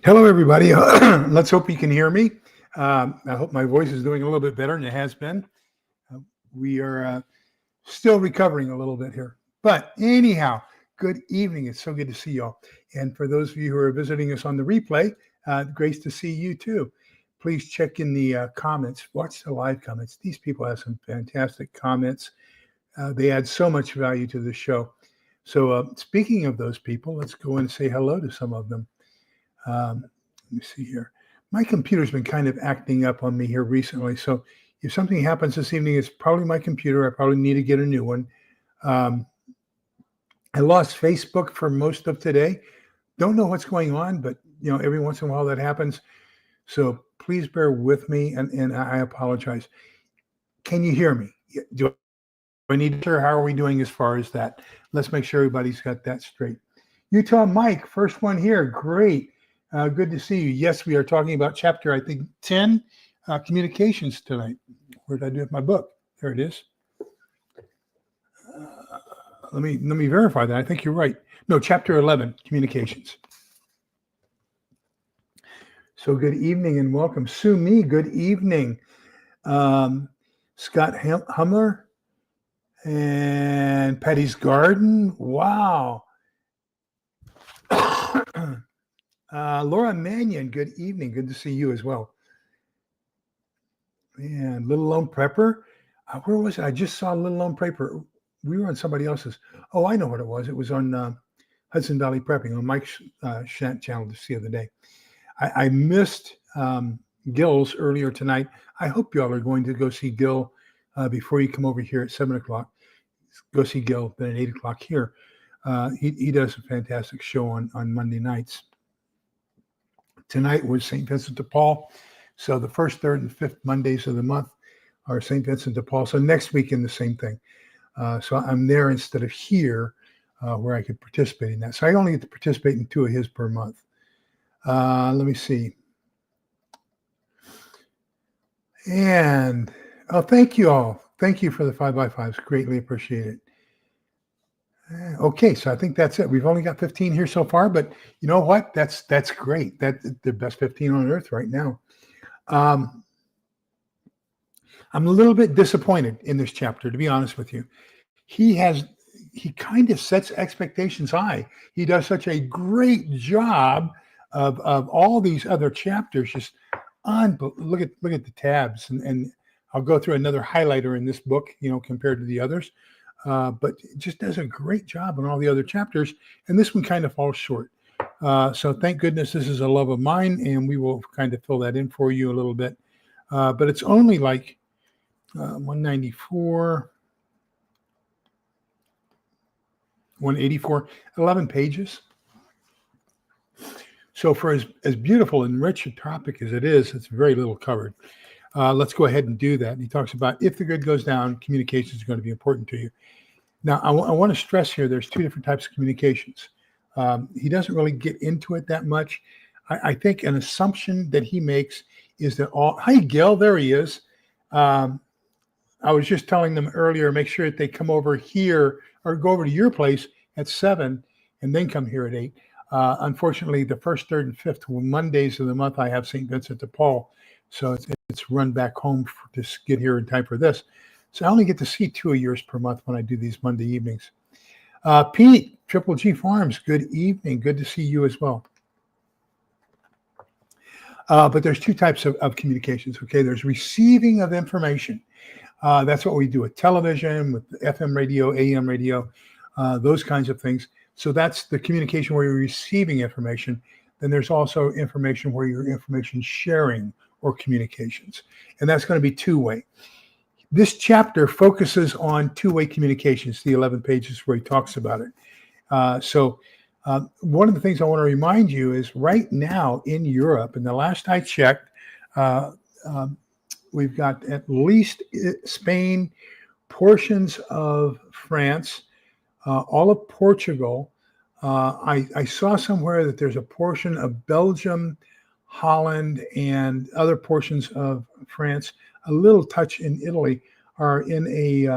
Hello, everybody. Let's hope you can hear me. I hope my voice is doing a little bit better than it has been. We are still recovering a little bit here. But anyhow, good evening. It's so good to see y'all. And for those of you who are visiting us on the replay, great to see you too. Please check in the comments. Watch the live comments. These people have some fantastic comments. They add so much value to the show. So speaking of those people, let's go and say hello to some of them. Let me see here. My computer's been kind of acting up on me here recently. So if something happens this evening, it's probably my computer. I probably need to get a new one. I lost Facebook for most of today. Don't know what's going on, but every once in a while that happens. So please bear with me, and I apologize. Can you hear me? Do I need to hear how are we doing as far as that? Let's make sure everybody's got that straight. Utah Mike, first one here. Great. Good to see you. Yes, we are talking about chapter, I think, 10, communications tonight. Where did I do with my book? There it is. Let me verify that. I think you're right. No, chapter 11, communications. So good evening and welcome. Sue Me, good evening. Scott Humler and Patty's Garden. Wow. Laura Mannion, good evening. Good to see you as well. And Little Lone Prepper. Where was it? I just saw Little Lone Prepper. We were on somebody else's. Oh, I know what it was. It was on Hudson Valley Prepping on Mike's channel just the other day. I missed Gil's earlier tonight. I hope y'all are going to go see Gil before you come over here at 7 o'clock. Go see Gil, then at 8 o'clock here. He does a fantastic show on Monday nights. Tonight was St. Vincent de Paul. So the first, third, and fifth Mondays of the month are St. Vincent de Paul. So next weekend, the same thing. So I'm there instead of here where I could participate in that. So I only get to participate in 2 of his per month. Let me see. And, thank you all. Thank you for the 5x5s. Greatly appreciate it. Okay, so I think that's it. We've only got 15 here so far, but you know what? That's great. That's the best 15 on earth right now. I'm a little bit disappointed in this chapter, to be honest with you. He kind of sets expectations high. He does such a great job of all these other chapters. Just look at the tabs, and I'll go through another highlighter in this book, compared to the others. But it just does a great job on all the other chapters, and this one kind of falls short. So thank goodness this is a love of mine, and we will kind of fill that in for you a little bit. But it's only like 194, 184, 11 pages. So for as beautiful and rich a topic as it is, it's very little covered. Let's go ahead and do that. And he talks about if the grid goes down, communication is going to be important to you. Now, I want to stress here, there's 2 different types of communications. He doesn't really get into it that much. I think an assumption that he makes is that hi, Gil, there he is. I was just telling them earlier, make sure that they come over here or go over to your place at 7 and then come here at 8. Unfortunately, the first, third, and fifth Mondays of the month, I have St. Vincent de Paul. So it's run back home to get here in time for this. So I only get to see 2 of yours per month when I do these Monday evenings. Pete, Triple G Farms, good evening. Good to see you as well. But there's 2 types of communications, okay? There's receiving of information. That's what we do with television, with FM radio, AM radio, those kinds of things. So that's the communication where you're receiving information. Then there's also information where you're information sharing or communications. And that's going to be 2-way. This chapter focuses on 2-way communications, the 11 pages where he talks about it. So one of the things I want to remind you is right now in Europe, and the last I checked, we've got at least Spain, portions of France, all of Portugal. I saw somewhere that there's a portion of Belgium, Holland, and other portions of France, a little touch in Italy, are in a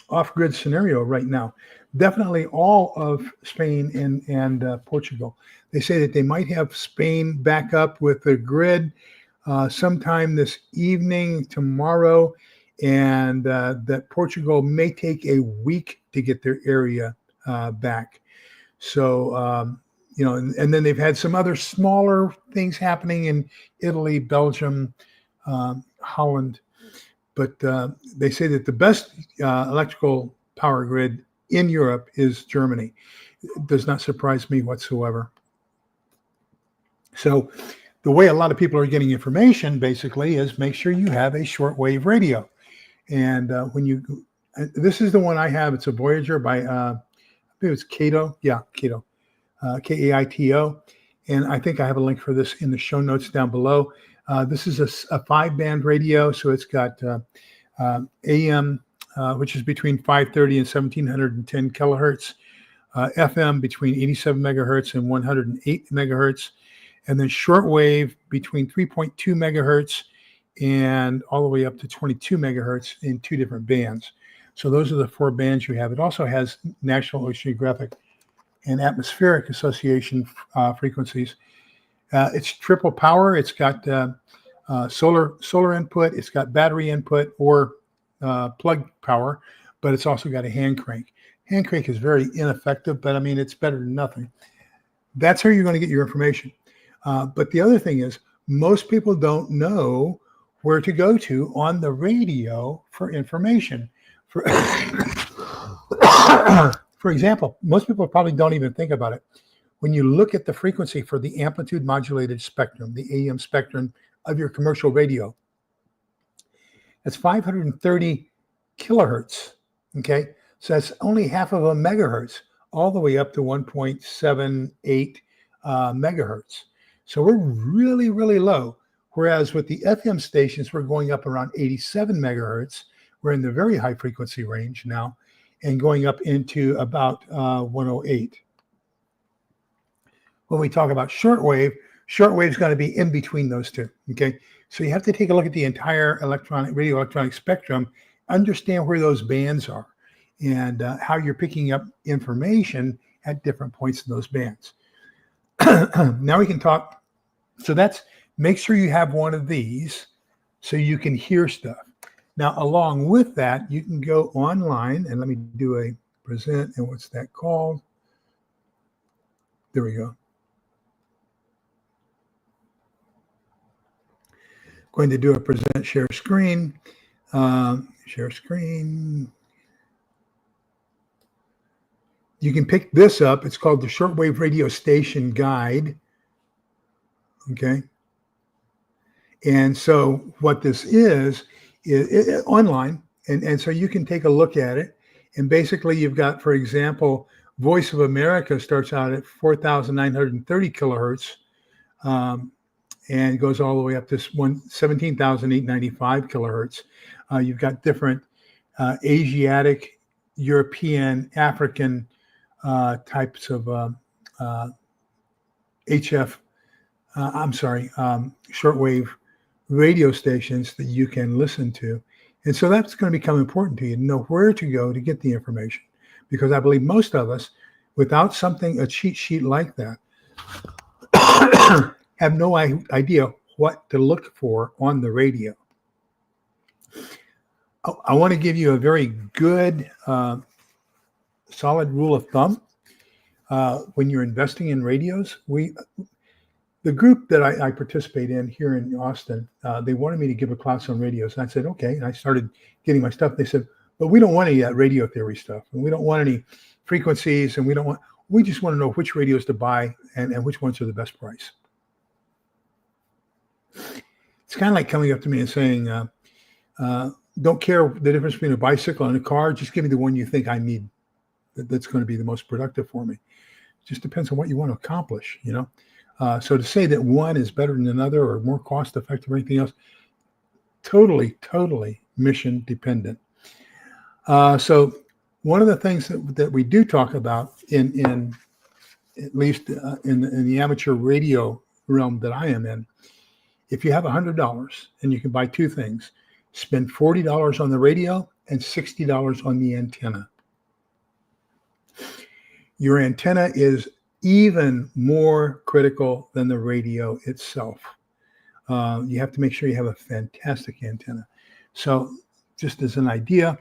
off-grid scenario right now. definitely all of Spain and Portugal. They say that they might have Spain back up with the grid sometime this evening, tomorrow, and that Portugal may take a week to get their area back. So, and then they've had some other smaller things happening in Italy, Belgium, Holland. But they say that the best electrical power grid in Europe is Germany. It does not surprise me whatsoever. So the way a lot of people are getting information basically is make sure you have a shortwave radio. And this is the one I have. It's a Voyager by, I think it's Kaito. Yeah, Kaito. Kaito. And I think I have a link for this in the show notes down below. This is a 5-band radio. So it's got AM, which is between 530 and 1710 kilohertz, FM between 87 megahertz and 108 megahertz, and then shortwave between 3.2 megahertz and all the way up to 22 megahertz in 2 different bands. So those are the 4 bands you have. It also has National Oceanographic and Atmospheric Association frequencies. It's triple power. It's got solar input. It's got battery input or plug power, but it's also got a hand crank. Hand crank is very ineffective, but I mean, it's better than nothing. That's how you're going to get your information. But the other thing is, most people don't know where to go to on the radio for information. For example, most people probably don't even think about it. When you look at the frequency for the amplitude modulated spectrum, the AM spectrum of your commercial radio, that's 530 kilohertz. Okay, so that's only half of a megahertz, all the way up to 1.78 megahertz. So we're really, really low. Whereas with the FM stations, we're going up around 87 megahertz. We're in the very high frequency range now, and going up into about 108. When we talk about shortwave is going to be in between those two. Okay, so you have to take a look at the entire radio electronic spectrum, understand where those bands are, and how you're picking up information at different points in those bands. Now we can talk. So make sure you have one of these so you can hear stuff. Now, along with that, you can go online, and let me do a present, and what's that called? There we go. Going to do a present share screen. Share screen. You can pick this up. It's called the Shortwave Radio Station Guide. Okay. And so what this is online. And so you can take a look at it. And basically you've got, for example, Voice of America starts out at 4,930 kilohertz and goes all the way up to 17,895 kilohertz. You've got different Asiatic, European, African types of shortwave radio stations that you can listen to. And so that's going to become important to you to know where to go to get the information. Because I believe most of us, without a cheat sheet like that, have no idea what to look for on the radio. I want to give you a very good, solid rule of thumb. When you're investing in radios, the group that I participate in here in Austin, they wanted me to give a class on radios. And I said, okay. And I started getting my stuff. They said, but we don't want any of that radio theory stuff. And we don't want any frequencies. And we just want to know which radios to buy and which ones are the best price. It's kind of like coming up to me and saying, don't care the difference between a bicycle and a car. Just give me the one you think I need. That's going to be the most productive for me. It just depends on what you want to accomplish, you know. So to say that one is better than another or more cost effective or anything else, totally mission dependent. So one of the things that we do talk about in at least in the amateur radio realm that I am in, if you have $100 and you can buy 2 things, spend $40 on the radio and $60 on the antenna. Your antenna is even more critical than the radio itself. You have to make sure you have a fantastic antenna. So just as an idea,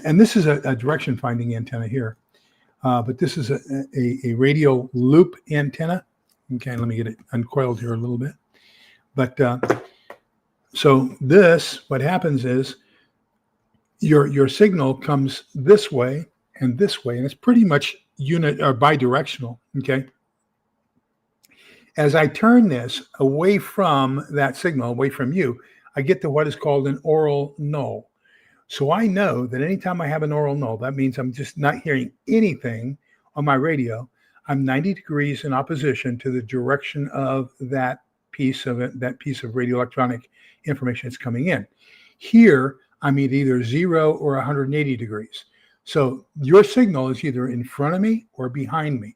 and this is a direction finding antenna here, but this is a radio loop antenna. Okay, let me get it uncoiled here a little bit. But so this, what happens is your signal comes this way, and it's pretty much unit or bidirectional. Okay. As I turn this away from that signal, away from you, I get to what is called an aural null. So I know that anytime I have an aural null, that means I'm just not hearing anything on my radio. I'm 90 degrees in opposition to the direction of that piece of it, that piece of radio electronic information that's coming in. Here, I'm at either 0 or 180 degrees. So your signal is either in front of me or behind me.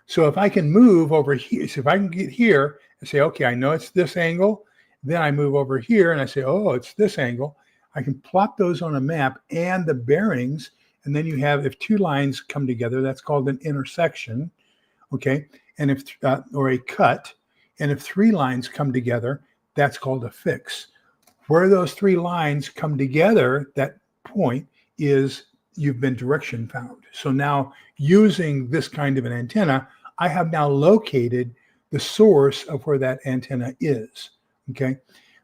So if I can move over here, so if I can get here and say, okay, I know it's this angle, then I move over here and I say, oh, it's this angle. I can plot those on a map and the bearings, and then you have, if two lines come together, that's called an intersection, okay? And if, or a cut, and if three lines come together, that's called a fix. Where those three lines come together, that point is you've been direction found. So now using this kind of an antenna, I have now located the source of where that antenna is, okay?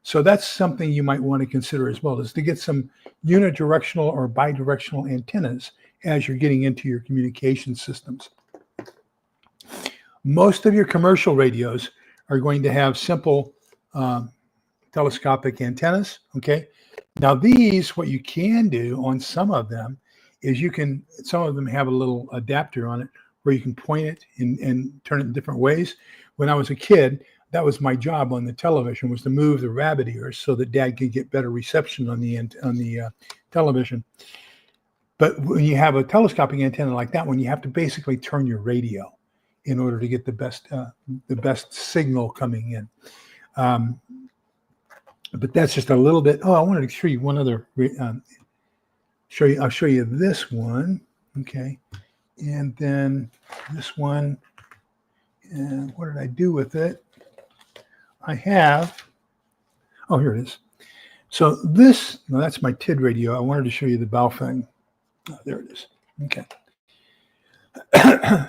So that's something you might want to consider as well, is to get some unidirectional or bidirectional antennas as you're getting into your communication systems. Most of your commercial radios are going to have simple telescopic antennas, okay? Now these, what you can do on some of them is some of them have a little adapter on it where you can point it and turn it in different ways. When I was a kid, that was my job on the television, was to move the rabbit ears so that Dad could get better reception on the television. But when you have a telescopic antenna like that one, you have to basically turn your radio in order to get the best signal coming in. But that's just a little bit. Oh, I wanted to show you one other. I'll show you this one, okay, and then this one. And what did I do with it? I have. Oh, here it is. So this. Now that's my TID radio. I wanted to show you the Baofeng. Oh, there it is. Okay.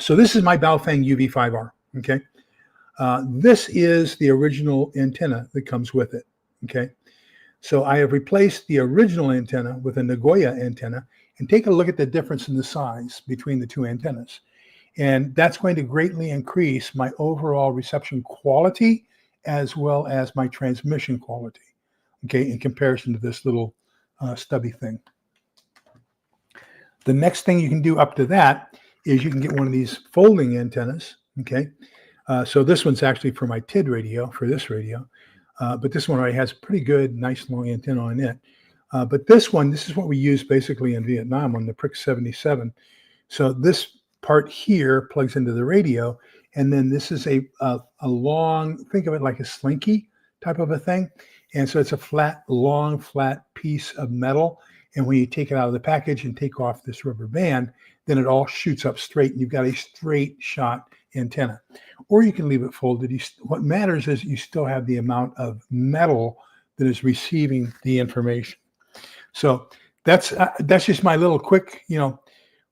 So this is my Baofeng UV5R. Okay. This is the original antenna that comes with it. Okay. So I have replaced the original antenna with a Nagoya antenna, and take a look at the difference in the size between the two antennas. And that's going to greatly increase my overall reception quality as well as my transmission quality, okay, in comparison to this little stubby thing. The next thing you can do up to that is you can get one of these folding antennas, okay? So this one's actually for my TID radio, for this radio. But this one already has a pretty good, nice long antenna on it. But this is what we use basically in Vietnam on the Prick 77. So this part here plugs into the radio, and then this is a long, think of it like a slinky type of a thing. And so it's a long, flat piece of metal. And when you take it out of the package and take off this rubber band, then it all shoots up straight, and you've got a straight shot antenna. Or you can leave it folded. What matters is you still have the amount of metal that is receiving the information. So that's just my little quick,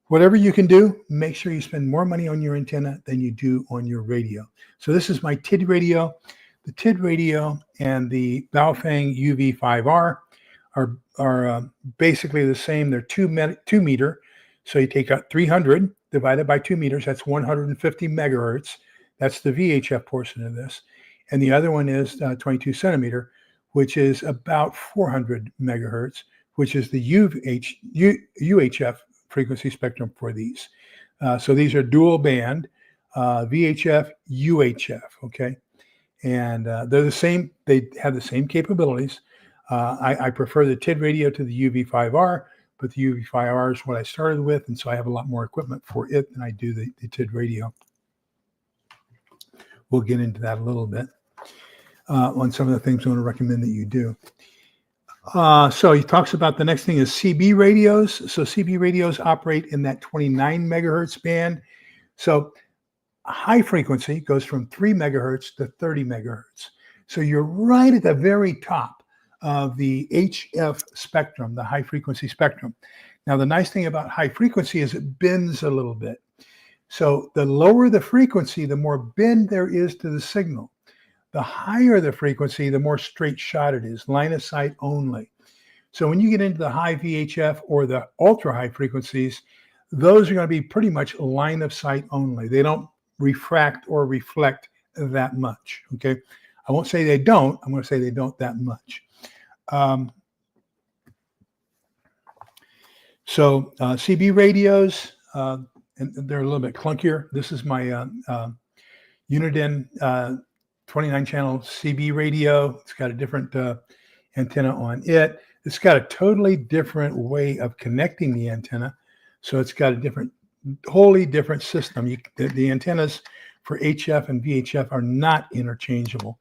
whatever you can do, make sure you spend more money on your antenna than you do on your radio. So this is my TID radio. The TID radio and the Baofeng UV5R are basically the same. They're 2 meter. So you take out 300 divided by 2 meters. That's 150 megahertz. That's the VHF portion of this. And the other one is 22 centimeter, which is about 400 megahertz, which is the UHF frequency spectrum for these. So these are dual band, VHF, UHF, okay? And they're the same, they have the same capabilities. I prefer the TID radio to the UV5R, but the UV5R is what I started with, and so I have a lot more equipment for it than I do the TID radio. We'll get into that a little bit on some of the things I want to recommend that you do. So he talks about the next thing is CB radios. So CB radios operate in that 29 megahertz band. So high frequency goes from 3 megahertz to 30 megahertz. So you're right at the very top of the HF spectrum, the high frequency spectrum. Now, the nice thing about high frequency is it bends a little bit. So the lower the frequency, the more bend there is to the signal. The higher the frequency, the more straight shot it is, line of sight only. So when you get into the high VHF or the ultra high frequencies, those are going to be pretty much line of sight only. They don't refract or reflect that much. Okay. I won't say they don't. I'm going to say they don't that much. So CB radios, and they're a little bit clunkier. This is my Uniden 29 channel CB radio. It's got a different antenna on it. It's got a totally different way of connecting the antenna. So it's got a wholly different system. The antennas for HF and VHF are not interchangeable.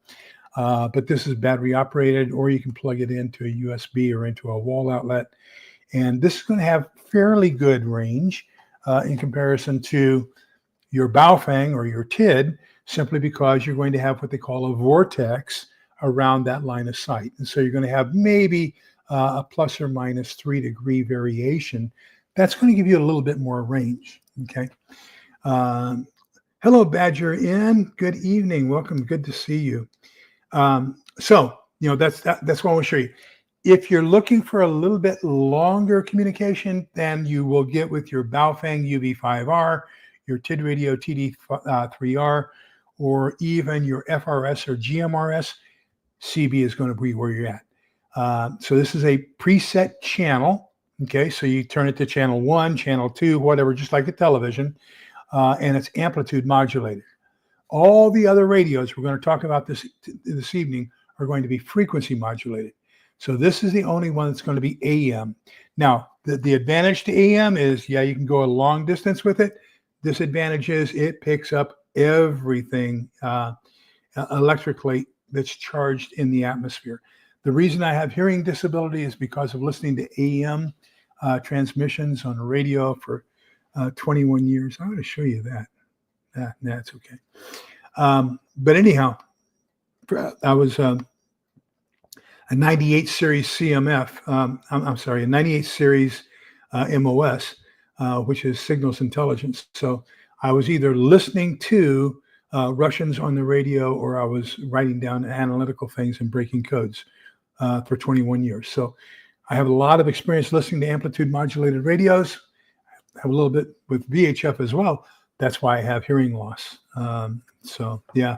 But this is battery operated, or you can plug it into a USB or into a wall outlet. And this is going to have fairly good range in comparison to your Baofeng or your TID, simply because you're going to have what they call a vortex around that line of sight. And so you're going to have maybe a plus or minus 3 degree variation. That's going to give you a little bit more range. Okay. Hello, Badger Inn. Good evening. Welcome. Good to see you. So, that's what I want to show you. If you're looking for a little bit longer communication than you will get with your Baofeng UV5R, your TID radio TD3R, or even your FRS or GMRS, CB is going to be where you're at. So this is a preset channel. Okay, so you turn it to channel 1, channel 2, whatever, just like a television, and it's amplitude modulated. All the other radios we're going to talk about this evening are going to be frequency modulated. So this is the only one that's going to be AM. Now, the advantage to AM is, you can go a long distance with it. Disadvantage is it picks up everything electrically that's charged in the atmosphere. The reason I have hearing disability is because of listening to AM transmissions on the radio for 21 years. I'm going to show you that. That's okay. But anyhow, I was a 98 series CMF. I'm sorry, a 98 series MOS, which is signals intelligence. So I was either listening to Russians on the radio, or I was writing down analytical things and breaking codes for 21 years. So I have a lot of experience listening to amplitude modulated radios. I have a little bit with VHF as well. That's why I have hearing loss. So yeah,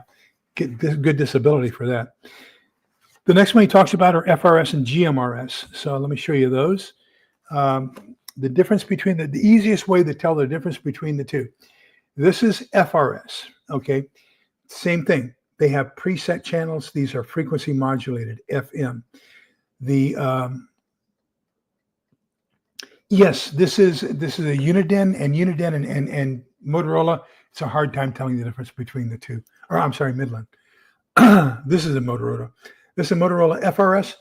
get good disability for that. The next one he talks about are FRS and GMRS. So let me show you those. The difference between the easiest way to tell the difference between the two. This is FRS, okay? Same thing. They have preset channels. These are frequency modulated, FM. Yes, this is a Uniden and Motorola. It's a hard time telling the difference between the two. Or I'm sorry, Midland. This is a Motorola. This is a Motorola FRS.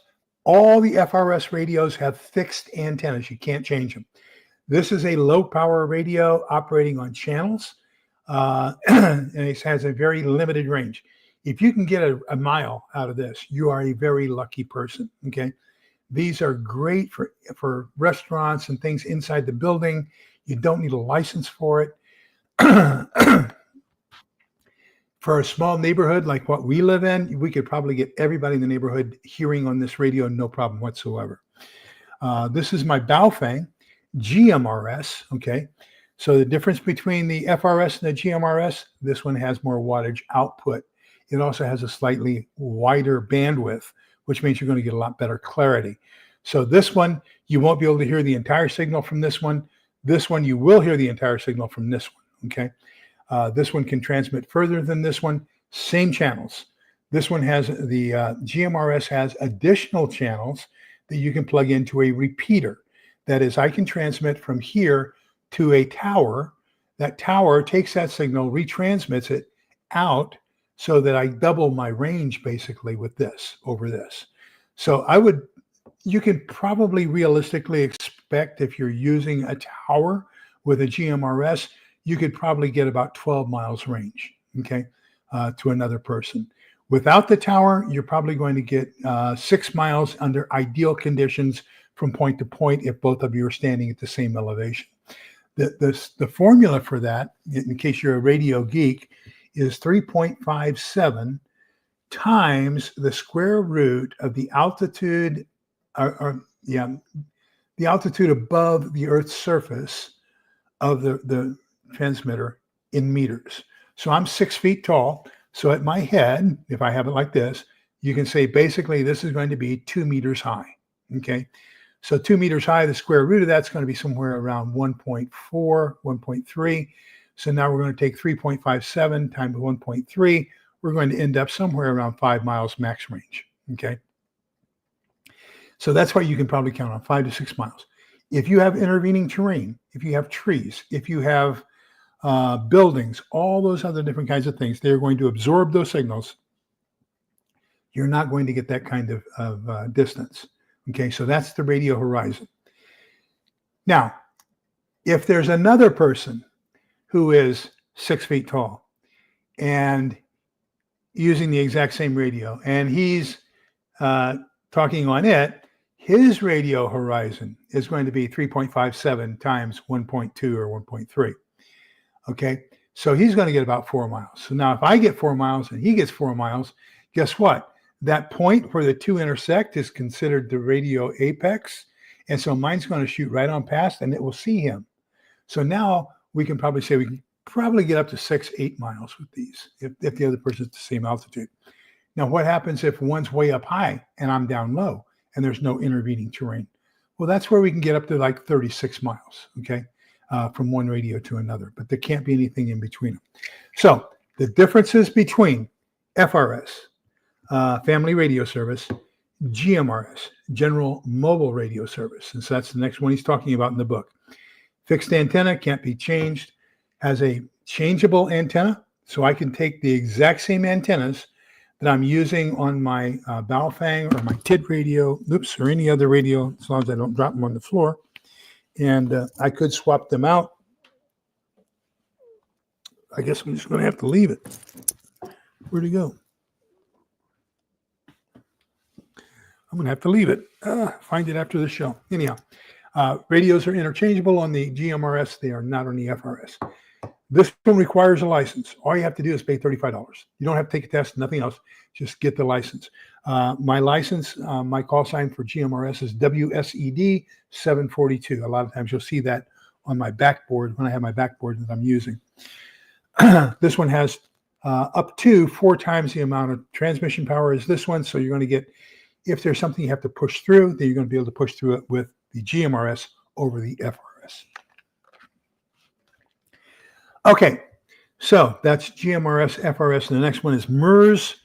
All the FRS radios have fixed antennas. You can't change them. This is a low power radio operating on channels, and it has a very limited range. If you can get a mile out of this, you are a very lucky person. Okay. These are great for restaurants and things inside the building. You don't need a license for it. For a small neighborhood like what we live in, we could probably get everybody in the neighborhood hearing on this radio, no problem whatsoever. This is my Baofeng GMRS, okay? So the difference between the FRS and the GMRS, this one has more wattage output. It also has a slightly wider bandwidth, which means you're going to get a lot better clarity. So this one, you won't be able to hear the entire signal from this one. This one, you will hear the entire signal from this one, okay? This one can transmit further than this one, same channels. This one has the GMRS has additional channels that you can plug into a repeater. That is, I can transmit from here to a tower. That tower takes that signal, retransmits it out so that I double my range basically with this over this. So I would You can probably realistically expect if you're using a tower with a GMRS, you could probably get about 12 miles range, okay, to another person. Without the tower, you're probably going to get 6 miles under ideal conditions from point to point if both of you are standing at the same elevation. The formula for that, in case you're a radio geek, is 3.57 times the square root of the altitude, the altitude above the Earth's surface of the transmitter in meters. So I'm 6 feet tall. So at my head, if I have it like this, you can say basically this is going to be 2 meters high. Okay. So 2 meters high, the square root of that's going to be somewhere around 1.4, 1.3. So now we're going to take 3.57 times 1.3. We're going to end up somewhere around 5 miles max range. Okay. So that's what you can probably count on, 5 to 6 miles. If you have intervening terrain, if you have trees, if you have buildings, all those other different kinds of things, they're going to absorb those signals. You're not going to get that kind of distance. Okay, so that's the radio horizon. Now, if there's another person who is 6 feet tall and using the exact same radio, and he's talking on it, his radio horizon is going to be 3.57 times 1.2 or 1.3. Okay, so he's going to get about 4 miles. So now if I get 4 miles and he gets 4 miles, guess what? That point where the two intersect is considered the radio apex. And so mine's going to shoot right on past and it will see him. So now we can probably say we can probably get up to 6, 8 miles with these if the other person's at the same altitude. Now, what happens if one's way up high and I'm down low and there's no intervening terrain? Well, that's where we can get up to like 36 miles, okay, from one radio to another, but there can't be anything in between them. So the differences between FRS, Family Radio Service, GMRS, General Mobile Radio Service, and so that's the next one he's talking about in the book. Fixed antenna can't be changed, has a changeable antenna, so I can take the exact same antennas that I'm using on my Baofeng or my TID radio, or any other radio, as long as I don't drop them on the floor. And I could swap them out. I guess I'm just going to have to leave it. Where'd it go? I'm going to have to leave it. Find it after the show. Anyhow, radios are interchangeable on the GMRS. They are not on the FRS. This one requires a license. All you have to do is pay $35. You don't have to take a test, nothing else. Just get the license. My license, my call sign for GMRS is WSED 742. A lot of times you'll see that on my backboard when I have my backboard that I'm using. This one has up to 4 times the amount of transmission power as this one. So you're going to get, if there's something you have to push through, then you're going to be able to push through it with the GMRS over the FRS. Okay, so that's GMRS, FRS, and the next one is MERS,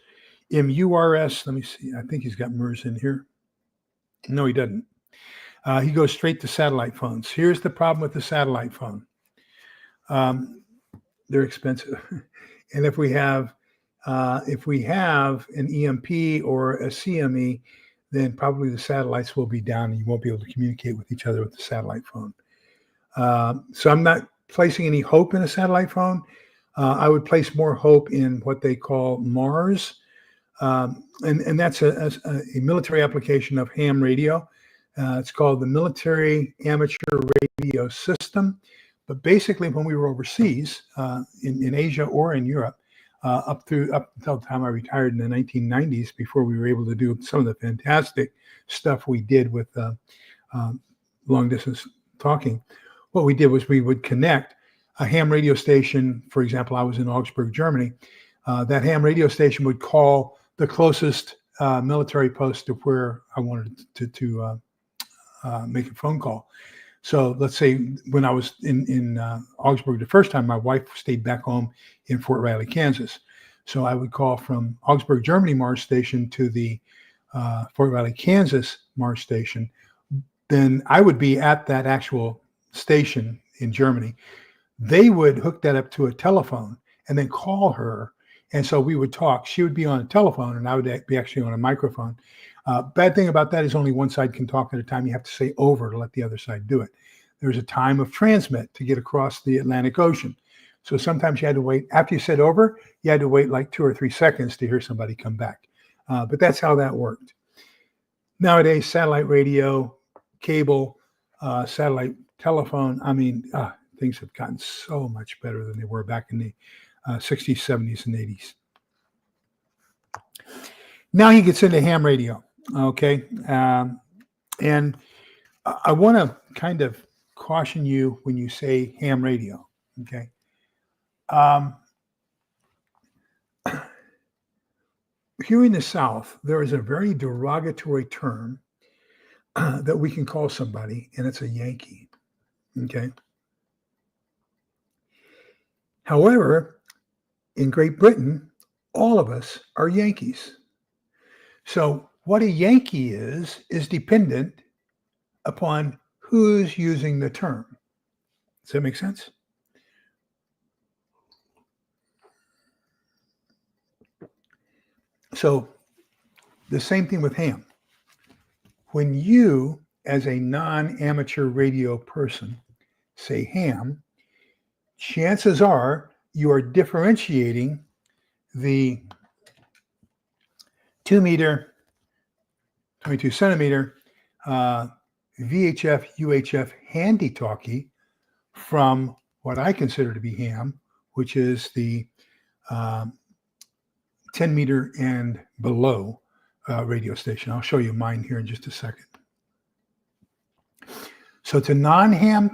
MURS. Let me see. I think he's got MERS in here. No, he doesn't. He goes straight to satellite phones. Here's the problem with the satellite phone. They're expensive. And if we have an EMP or a CME, then probably the satellites will be down and you won't be able to communicate with each other with the satellite phone. So I'm not placing any hope in a satellite phone. I would place more hope in what they call MARS. And that's a military application of ham radio. It's called the Military Amateur Radio System. But basically, when we were overseas in Asia or in Europe, up until the time I retired in the 1990s, before we were able to do some of the fantastic stuff we did with long distance talking, what we did was we would connect a ham radio station. For example, I was in Augsburg, Germany. That ham radio station would call the closest military post to where I wanted to make a phone call. So let's say when I was in Augsburg the first time, my wife stayed back home in Fort Riley, Kansas. So I would call from Augsburg, Germany Mars station to the Fort Riley, Kansas Mars station. Then I would be at that actual station in Germany. They would hook that up to a telephone and then call her. And so we would talk. She would be on a telephone and I would be actually on a microphone. Bad thing about that is only one side can talk at a time. You have to say over to let the other side do it. There's a time of transmit to get across the Atlantic Ocean. So sometimes you had to wait. After you said over, you had to wait like 2 or 3 seconds to hear somebody come back. But that's how that worked. Nowadays, satellite radio, cable, satellite telephone, things have gotten so much better than they were back in the 60s, 70s, and 80s. Now he gets into ham radio, okay? And I want to kind of caution you when you say ham radio, okay? Here in the South, there is a very derogatory term that we can call somebody, and it's a Yankee, okay? However, in Great Britain, all of us are Yankees. So what a Yankee is dependent upon who's using the term. Does that make sense? So the same thing with ham. When you, as a non-amateur radio person, say ham, chances are you are differentiating the 2 meter, 22 centimeter VHF, UHF handy talkie from what I consider to be ham, which is the 10 meter and below radio station. I'll show you mine here in just a second. So to non-hams,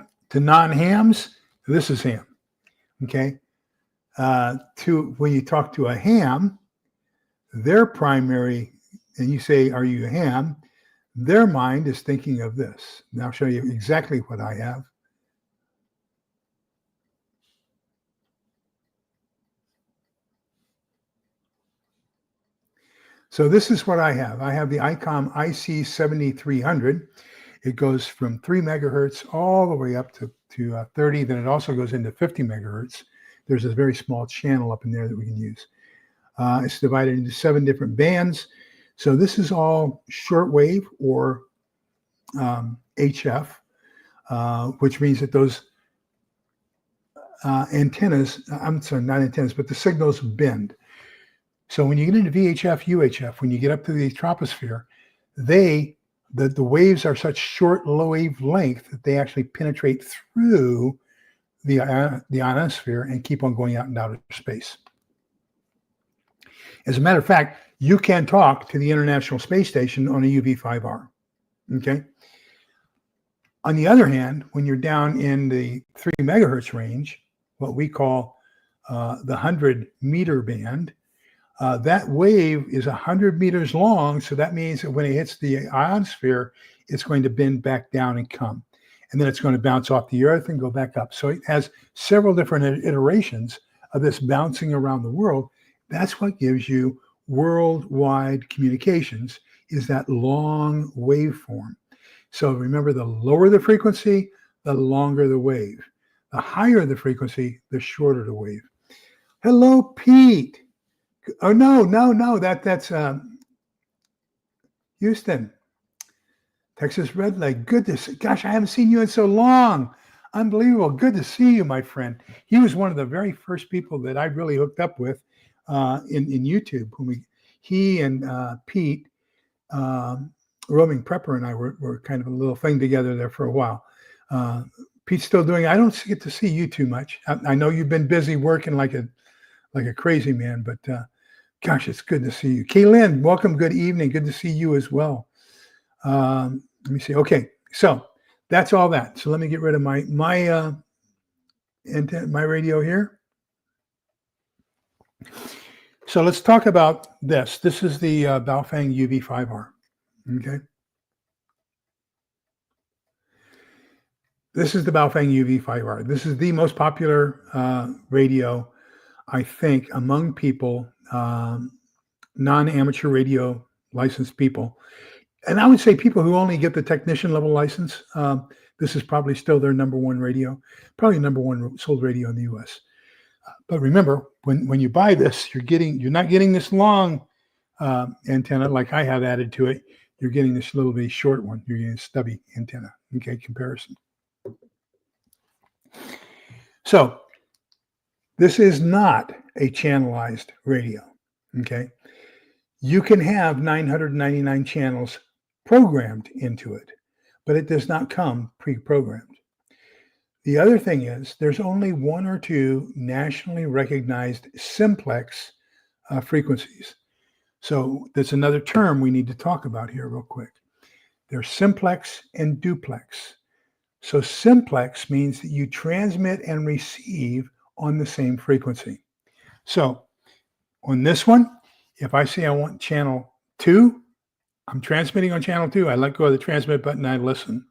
this is ham. Okay. When you talk to a ham, their primary, and you say, "Are you a ham?" Their mind is thinking of this. Now I'll show you exactly what I have. So this is what I have. I have the ICOM IC7300. It goes from 3 megahertz all the way up to 30. Then it also goes into 50 megahertz. There's a very small channel up in there that we can use. It's divided into 7 different bands. So this is all shortwave or HF, which means that those antennas, I'm sorry, not antennas, but the signals bend. So when you get into VHF, UHF, when you get up to the troposphere, the waves are such short, low wave length that they actually penetrate through the ionosphere and keep on going out into outer space. As a matter of fact, you can talk to the International Space Station on a UV5R, okay? On the other hand, when you're down in the 3 megahertz range, what we call the 100 meter band, that wave is 100 meters long. So that means that when it hits the ionosphere, it's going to bend back down and come. And then it's going to bounce off the earth and go back up. So it has several different iterations of this bouncing around the world. That's what gives you worldwide communications, is that long waveform. So remember, the lower the frequency, the longer the wave. The higher the frequency, the shorter the wave. Hello, Pete. Oh, no. That's Houston. Texas Red Leg. Goodness, gosh, I haven't seen you in so long. Unbelievable. Good to see you, my friend. He was one of the very first people that I really hooked up with in YouTube. When he and Pete, Roaming Prepper, and I were kind of a little thing together there for a while. Pete's still doing it. I don't get to see you too much. I know you've been busy working like a crazy man, but gosh, it's good to see you. Kaylin, welcome. Good evening. Good to see you as well. Let me see. Okay, so that's all that. So let me get rid of my radio here. So let's talk about this. This is the Baofeng UV5R. Okay. This is the Baofeng UV5R. This is the most popular radio, I think, among people, non-amateur radio licensed people. And I would say people who only get the technician level license, this is probably still their number one radio, probably number one sold radio in the US. But remember, when you buy this, you're not getting this long antenna like I have added to it, you're getting this little bitty short one. You're getting a stubby antenna. Okay, comparison. So this is not a channelized radio. Okay, you can have 999 channels programmed into it, but it does not come pre-programmed. The other thing is there's only one or two nationally recognized simplex frequencies. So that's another term we need to talk about here real quick. There's simplex and duplex. So simplex means that you transmit and receive on the same frequency. So on this one, if I say I want channel 2, I'm transmitting on channel 2. I let go of the transmit button, I listen.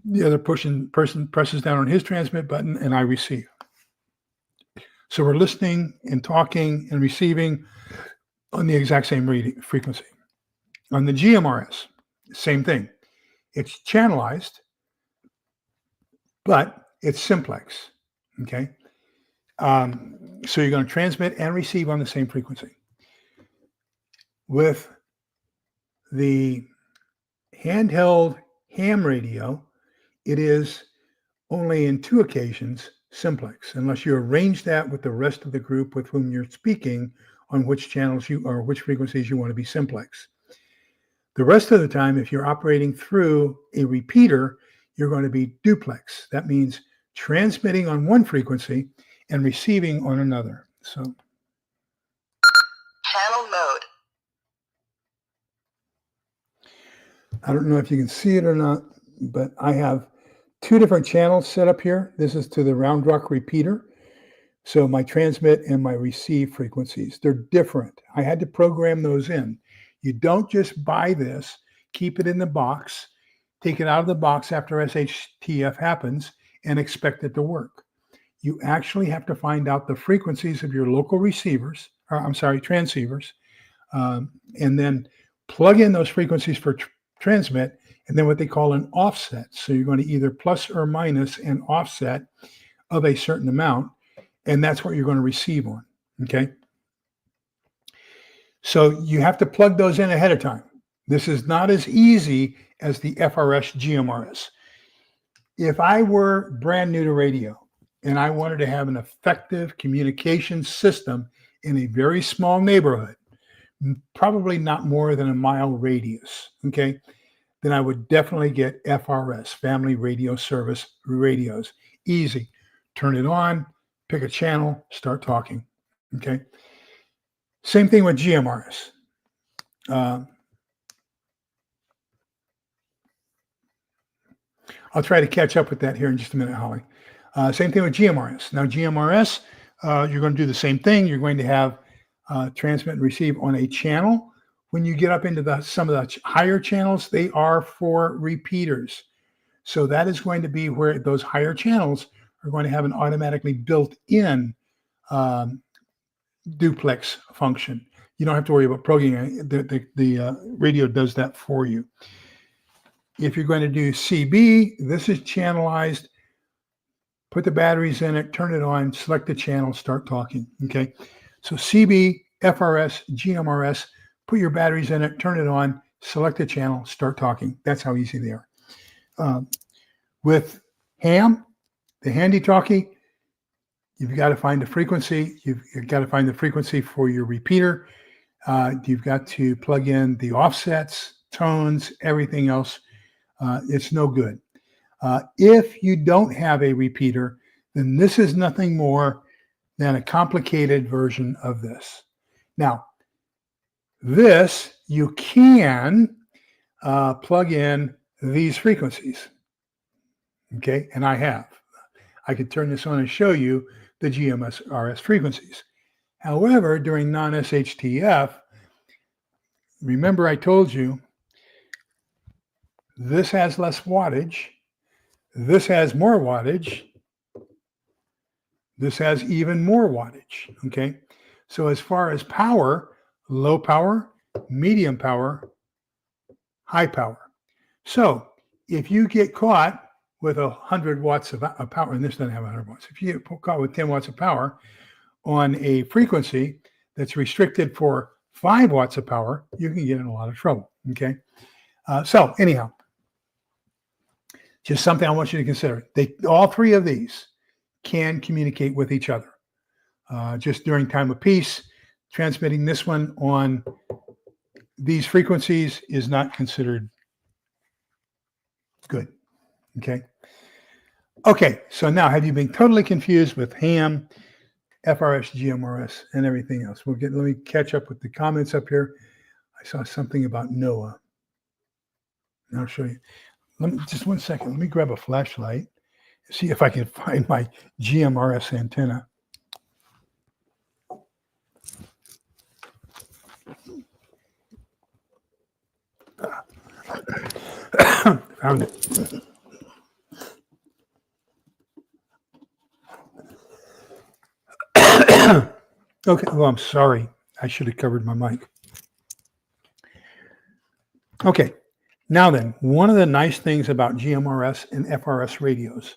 The other person presses down on his transmit button and I receive. So we're listening and talking and receiving on the exact same frequency. On the GMRS, same thing. It's channelized, but it's simplex. Okay. So you're going to transmit and receive on the same frequency. With the handheld ham radio, it is only in 2 occasions simplex, unless you arrange that with the rest of the group with whom you're speaking on which channels or which frequencies you want to be simplex. The rest of the time, if you're operating through a repeater, you're going to be duplex. That means transmitting on one frequency and receiving on another. So, channel mode. I don't know if you can see it or not, but I have 2 different channels set up here. This is to the round rock repeater. So my transmit and my receive frequencies, they're different. I had to program those in. You don't just buy this, keep it in the box, take it out of the box after SHTF happens, and expect it to work. You actually have to find out the frequencies of your local receivers, transceivers, and then plug in those frequencies for transmit, and then what they call an offset. So you're going to either plus or minus an offset of a certain amount, and that's what you're going to receive on, okay? So you have to plug those in ahead of time. This is not as easy as the FRS GMRS. If I were brand new to radio and I wanted to have an effective communication system in a very small neighborhood, probably not more than a mile radius, okay, then I would definitely get FRS, Family Radio Service radios. Easy. Turn it on, pick a channel, start talking, okay? Same thing with GMRS. I'll try to catch up with that here in just a minute, Holly. Same thing with GMRS. Now, GMRS, you're going to do the same thing. You're going to have transmit and receive on a channel. When you get up into some of the higher channels, they are for repeaters. So that is going to be where those higher channels are going to have an automatically built-in duplex function. You don't have to worry about programming. The radio does that for you. If you're going to do CB, this is channelized. Put the batteries in it, turn it on, select the channel, start talking. Okay. So CB, FRS, GMRS, put your batteries in it, turn it on, select the channel, start talking. That's how easy they are. With ham, the handy talkie, you've got to find the frequency. You've got to find the frequency for your repeater. You've got to plug in the offsets, tones, everything else. It's no good. If you don't have a repeater, then this is nothing more than a complicated version of this. Now, this you can plug in these frequencies. Okay, and I have. I could turn this on and show you the GMRS frequencies. However, during non-SHTF, remember I told you this has less wattage, this has more wattage, this has even more wattage, okay? So as far as power, low power, medium power, high power. So if you get caught with 100 watts of power, and this doesn't have 100 watts, if you get caught with 10 watts of power on a frequency that's restricted for 5 watts of power, you can get in a lot of trouble. Okay. So anyhow, just something I want you to consider. All 3 of these can communicate with each other. Just during time of peace, transmitting this one on these frequencies is not considered good. Okay. Okay. So now, have you been totally confused with ham, FRS, GMRS, and everything else? Let me catch up with the comments up here. I saw something about NOAA. And I'll show you. Just 1 second. Let me grab a flashlight and see if I can find my GMRS antenna. Found it. Okay. Well, I'm sorry. I should have covered my mic. Okay. Now then, one of the nice things about GMRS and FRS radios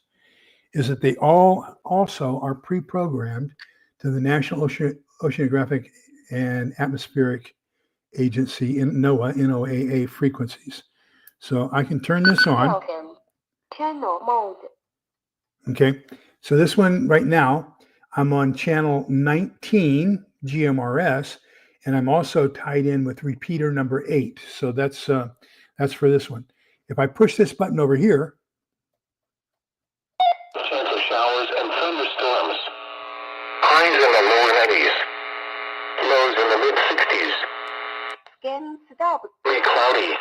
is that they all also are pre-programmed to the National Oceanographic and Atmospheric Agency, in NOAA frequencies. So I can turn this on. Channel mode. Okay. So this one right now, I'm on channel 19 GMRS, and I'm also tied in with repeater number 8. So that's for this one. If I push this button over here, chance of showers and thunderstorms. Highs in the low 90s. Lows in the mid 60s. Game stop. Very cloudy.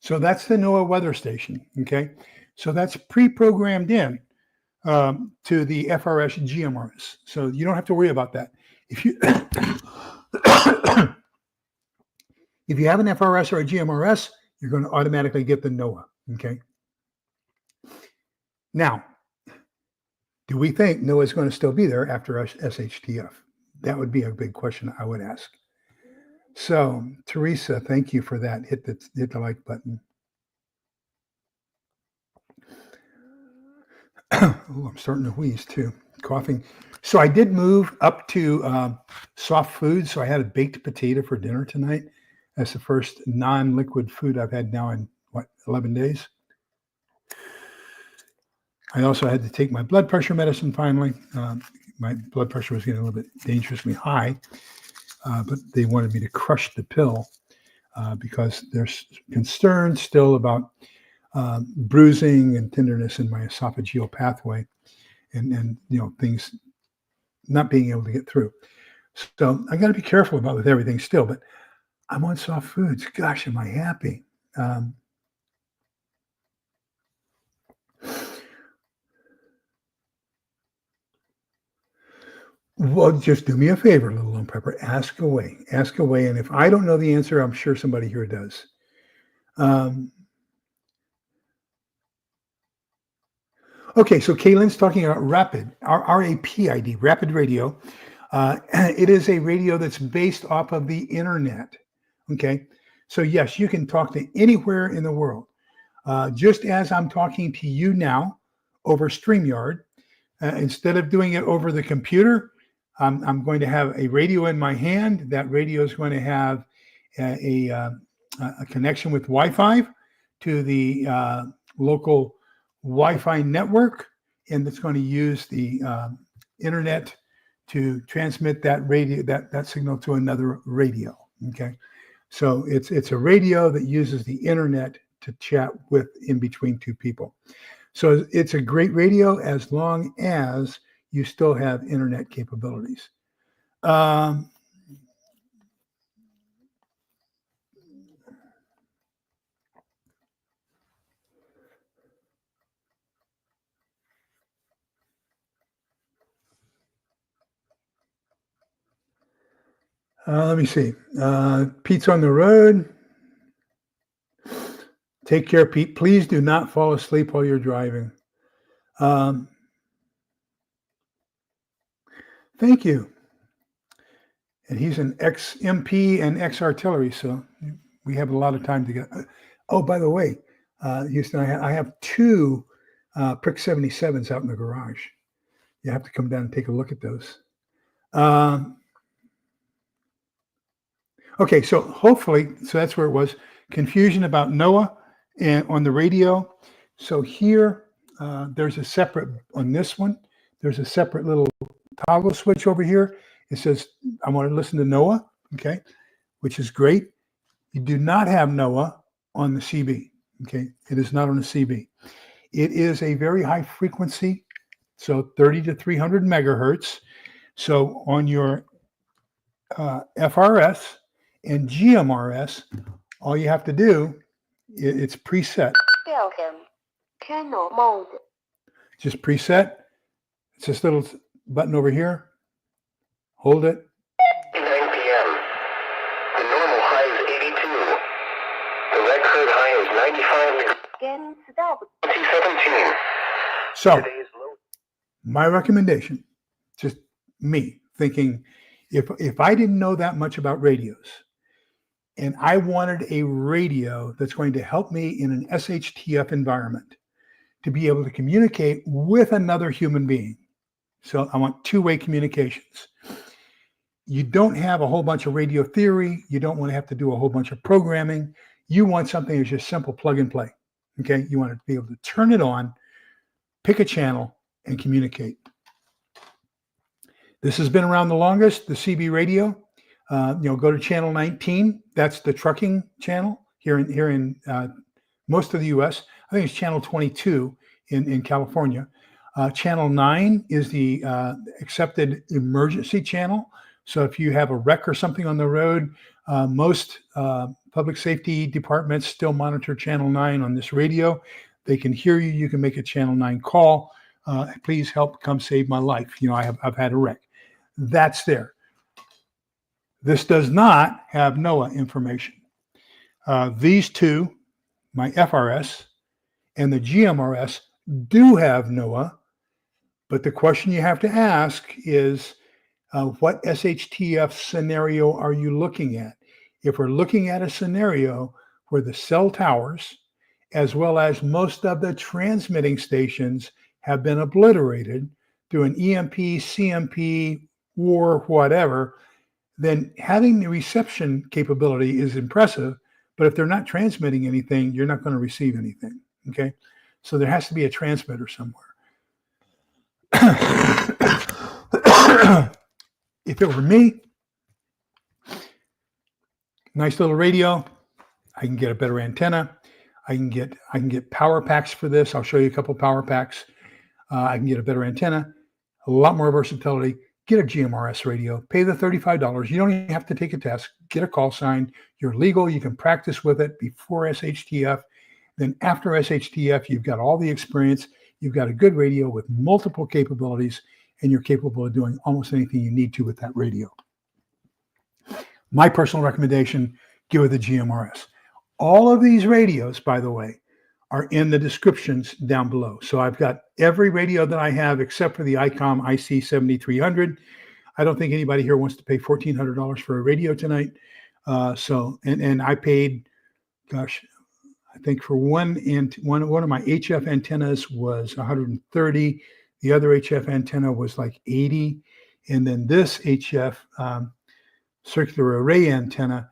so that's the NOAA weather station. Okay. So that's pre-programmed in to the FRS GMRS. So you don't have to worry about that. If you if you have an FRS or a GMRS, you're going to automatically get the NOAA. Okay. Now, do we think NOAA is going to still be there after SHTF? That would be a big question I would ask. So, Teresa, thank you for that. Hit the like button. Oh, I'm starting to wheeze too, coughing. So I did move up to soft food. So I had a baked potato for dinner tonight. That's the first non-liquid food I've had now in 11 days. I also had to take my blood pressure medicine finally. My blood pressure was getting a little bit dangerously high, but they wanted me to crush the pill because there's concern still about bruising and tenderness in my esophageal pathway, and things not being able to get through. So I got to be careful with everything still. But I'm on soft foods. Gosh, am I happy? Well, just do me a favor, Little Lone Pepper. Ask away. And if I don't know the answer, I'm sure somebody here does. Okay, so Kaylin's talking about Rapid, RAPID, Rapid Radio. It is a radio that's based off of the internet. Okay, so yes, you can talk to anywhere in the world. Just as I'm talking to you now over StreamYard, instead of doing it over the computer, I'm going to have a radio in my hand. That radio is going to have a connection with Wi-Fi to the local Wi-Fi network, and it's going to use the internet to transmit that radio, that signal to another radio. Okay, so it's a radio that uses the internet to chat with in between two people. So it's a great radio as long as you still have internet capabilities. Let me see. Pete's on the road. Take care, Pete. Please do not fall asleep while you're driving. Thank you. And he's an ex-MP and ex-artillery, so we have a lot of time to get. Oh, by the way, Houston, I have 2 Prick 77s out in the garage. You have to come down and take a look at those. Okay, so hopefully, so that's where it was. Confusion about NOAA and on the radio. So here, there's a separate, on this one, there's a separate little toggle switch over here. It says, I want to listen to NOAA, okay, which is great. You do not have NOAA on the CB, okay? It is not on the CB. It is a very high frequency, so 30 to 300 megahertz. So on your FRS and GMRS, all you have to do, it's preset. 调 channel mode. Just preset. It's this little button over here. Hold it. 9 p.m. The normal high is 82. The record high is 95 degrees. Scan stop. 2017. So Today's low. my recommendation, just me thinking, if I didn't know that much about radios and I wanted a radio that's going to help me in an SHTF environment to be able to communicate with another human being. So I want two-way communications. You don't have a whole bunch of radio theory. You don't want to have to do a whole bunch of programming. You want something that's just simple plug and play. Okay. You want to be able to turn it on, pick a channel, and communicate. This has been around the longest, the CB radio. Go to channel 19. That's the trucking channel here in most of the U.S. I think it's channel 22 in California. Channel 9 is the accepted emergency channel. So if you have a wreck or something on the road, most public safety departments still monitor channel 9 on this radio. They can hear you. You can make a channel 9 call. Please help come save my life. I've had a wreck. That's there. This does not have NOAA information. These two, my FRS and the GMRS, do have NOAA, but the question you have to ask is, what SHTF scenario are you looking at? If we're looking at a scenario where the cell towers, as well as most of the transmitting stations, have been obliterated through an EMP, CMP, war, whatever, then having the reception capability is impressive. But if they're not transmitting anything, you're not going to receive anything. Okay. So there has to be a transmitter somewhere. If it were me, nice little radio, I can get a better antenna. I can get power packs for this. I'll show you a couple power packs. I can get a better antenna, a lot more versatility. Get a GMRS radio, pay the $35. You don't even have to take a test. Get a call sign. You're legal. You can practice with it before SHTF. Then after SHTF, you've got all the experience. You've got a good radio with multiple capabilities, and you're capable of doing almost anything you need to with that radio. My personal recommendation, give it the GMRS. All of these radios, by the way, are in the descriptions down below. So I've got every radio that I have except for the ICOM IC7300. I don't think anybody here wants to pay $1,400 for a radio tonight. And I paid, gosh, I think for one of my HF antennas was 130. The other HF antenna was like 80. And then this HF circular array antenna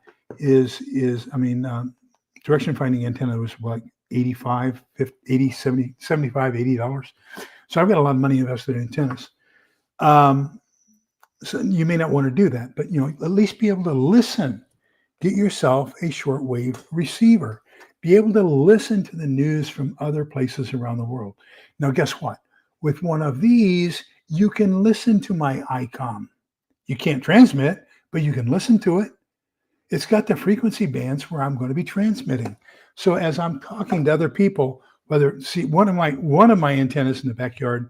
direction finding antenna was like 85, 50, 80, 70, 75, $80. So I've got a lot of money invested in antennas. So you may not want to do that, but at least be able to listen. Get yourself a shortwave receiver. Be able to listen to the news from other places around the world. Now, guess what? With one of these, you can listen to my ICOM. You can't transmit, but you can listen to it. It's got the frequency bands where I'm going to be transmitting. So as I'm talking to other people, one of my antennas in the backyard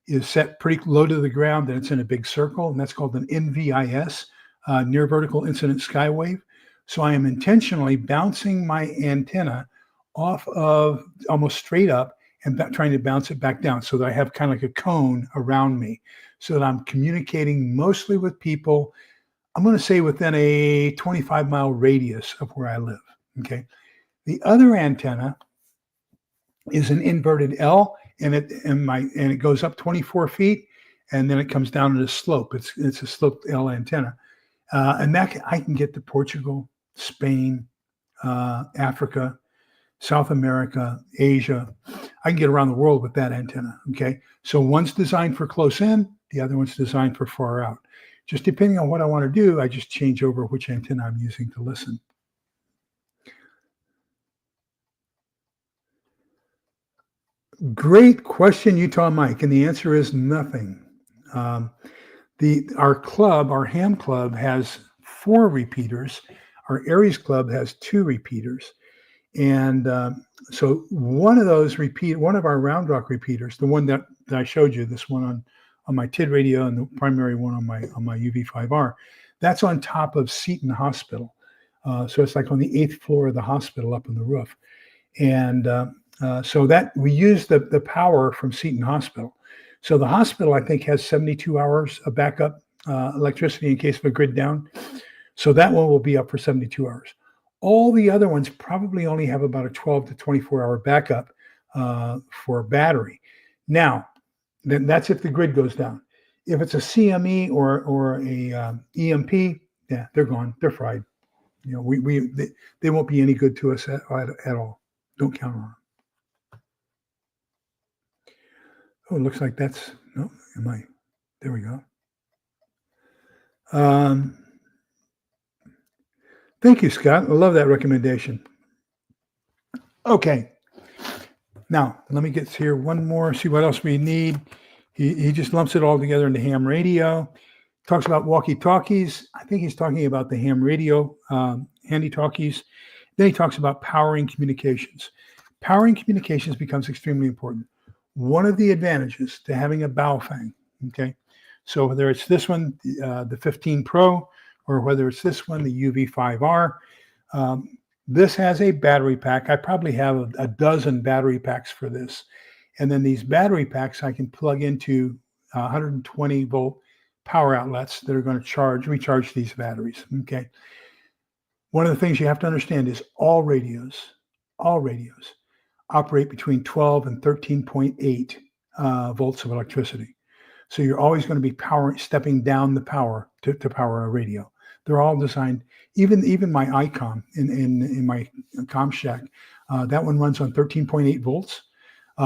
is set pretty low to the ground, and it's in a big circle, and that's called an NVIS, near vertical incident skywave. So I am intentionally bouncing my antenna off of almost straight up and trying to bounce it back down so that I have kind of like a cone around me, so that I'm communicating mostly with people, I'm going to say within a 25-mile radius of where I live. Okay. The other antenna is an inverted L, and it goes up 24 feet, and then it comes down at a slope. It's a sloped L antenna. And that I can get to Portugal, Spain, Africa, South America, Asia. I can get around the world with that antenna. Okay. So one's designed for close in, the other one's designed for far out. Just depending on what I want to do, I just change over which antenna I'm using to listen. Great question, Utah Mike. And the answer is nothing. Our club, our ham club, has 4 repeaters. Our Aries club has 2 repeaters. And so one of our round rock repeaters, the one that I showed you, this one on my TID radio and the primary one on my UV5R, that's on top of Seton Hospital. So it's like on the 8th floor of the hospital up on the roof. And so that we use the power from Seton Hospital. So the hospital, I think, has 72 hours of backup electricity in case of a grid down. So that one will be up for 72 hours. All the other ones probably only have about a 12 to 24-hour backup for battery. Now, then that's if the grid goes down. If it's a CME or a EMP, yeah, they're gone. They're fried. You know, they won't be any good to us at all. Don't count on them. Oh, it looks like that's, no, there we go. Thank you, Scott. I love that recommendation. Okay. Now, let me get here one more, see what else we need. He just lumps it all together into ham radio. Talks about walkie-talkies. I think he's talking about the ham radio handy-talkies. Then he talks about powering communications. Powering communications becomes extremely important. One of the advantages to having a Baofeng, okay? So whether it's this one, the 15 Pro, or whether it's this one, the UV5R, this has a battery pack. I probably have a dozen battery packs for this. And then these battery packs I can plug into 120 volt power outlets that are going to recharge these batteries, okay? One of the things you have to understand is all radios operate between 12 and 13.8 volts of electricity. So you're always going to be stepping down the power to power a radio. They're all designed, even my ICOM in my COM shack, that one runs on 13.8 volts.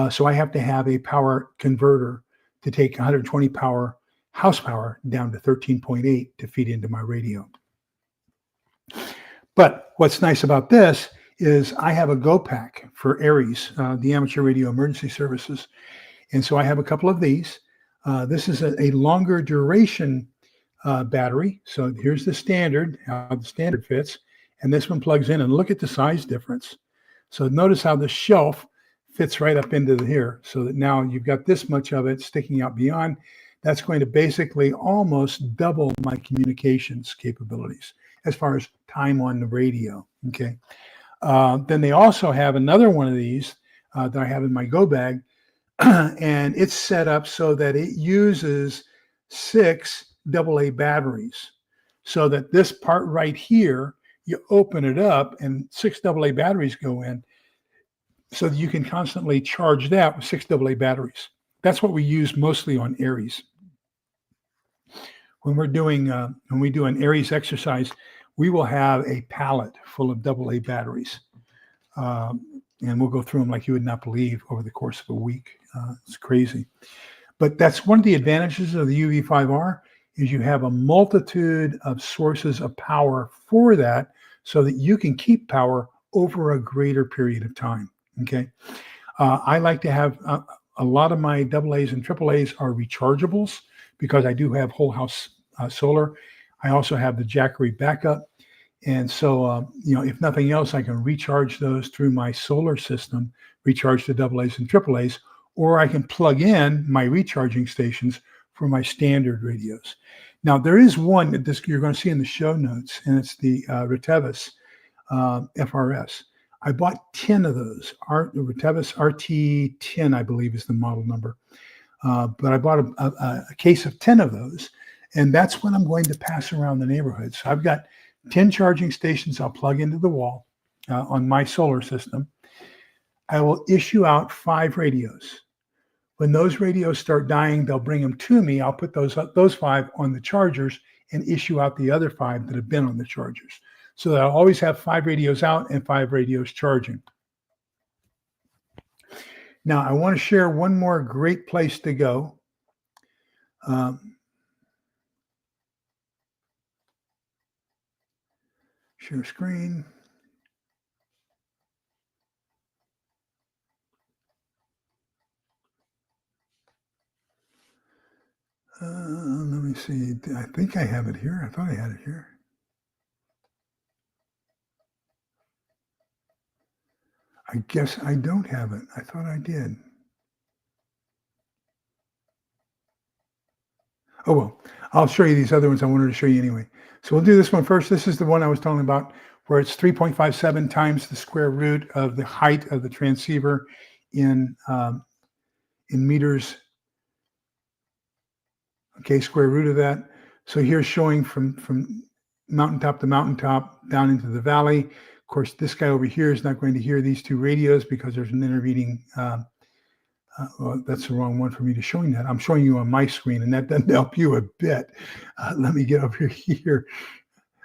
So I have to have a power converter to take 120 house power down to 13.8 to feed into my radio. But what's nice about this is I have a Go Pack for Aries, the Amateur Radio Emergency Services. And so I have a couple of these. This is a longer duration battery. So here's the standard, how the standard fits. And this one plugs in, and look at the size difference. So notice how the shelf fits right up into here, so that now you've got this much of it sticking out beyond. That's going to basically almost double my communications capabilities as far as time on the radio, okay? Then they also have another one of these that I have in my go bag, and it's set up so that it uses 6 AA batteries, so that this part right here, you open it up and 6 AA batteries go in, so that you can constantly charge that with 6 AA batteries. That's what we use mostly on Aries. When we do an Aries exercise, we will have a pallet full of AA batteries. And we'll go through them like you would not believe over the course of a week. It's crazy. But that's one of the advantages of the UV5R, is you have a multitude of sources of power for that, so that you can keep power over a greater period of time, okay? I like to have a lot of my AA's and AAA's are rechargeables, because I do have whole house solar. I also have the Jackery backup. And so, if nothing else, I can recharge those through my solar system, recharge the AA's and AAA's, or I can plug in my recharging stations for my standard radios. Now, there is one that you're going to see in the show notes, and it's the Retevis FRS. I bought 10 of those. The Retevis RT10, I believe, is the model number. But I bought a case of 10 of those, and that's what I'm going to pass around the neighborhood. So I've got 10 charging stations I'll plug into the wall on my solar system. I will issue out 5 radios. When those radios start dying, they'll bring them to me. I'll put those 5 on the chargers and issue out the other 5 that have been on the chargers. So that I'll always have 5 radios out and 5 radios charging. Now, I want to share one more great place to go. Share screen. Let me see. I think I have it here. I thought I had it here. I guess I don't have it. I thought I did. Oh, well, I'll show you these other ones I wanted to show you anyway. So we'll do this one first. This is the one I was talking about where it's 3.57 times the square root of the height of the transceiver in meters. Okay, square root of that. So here's showing from mountaintop to mountaintop down into the valley. Of course, this guy over here is not going to hear these 2 radios because there's an intervening. Well, that's the wrong one for me to showing that. I'm showing you on my screen, and that doesn't help you a bit. Let me get over here.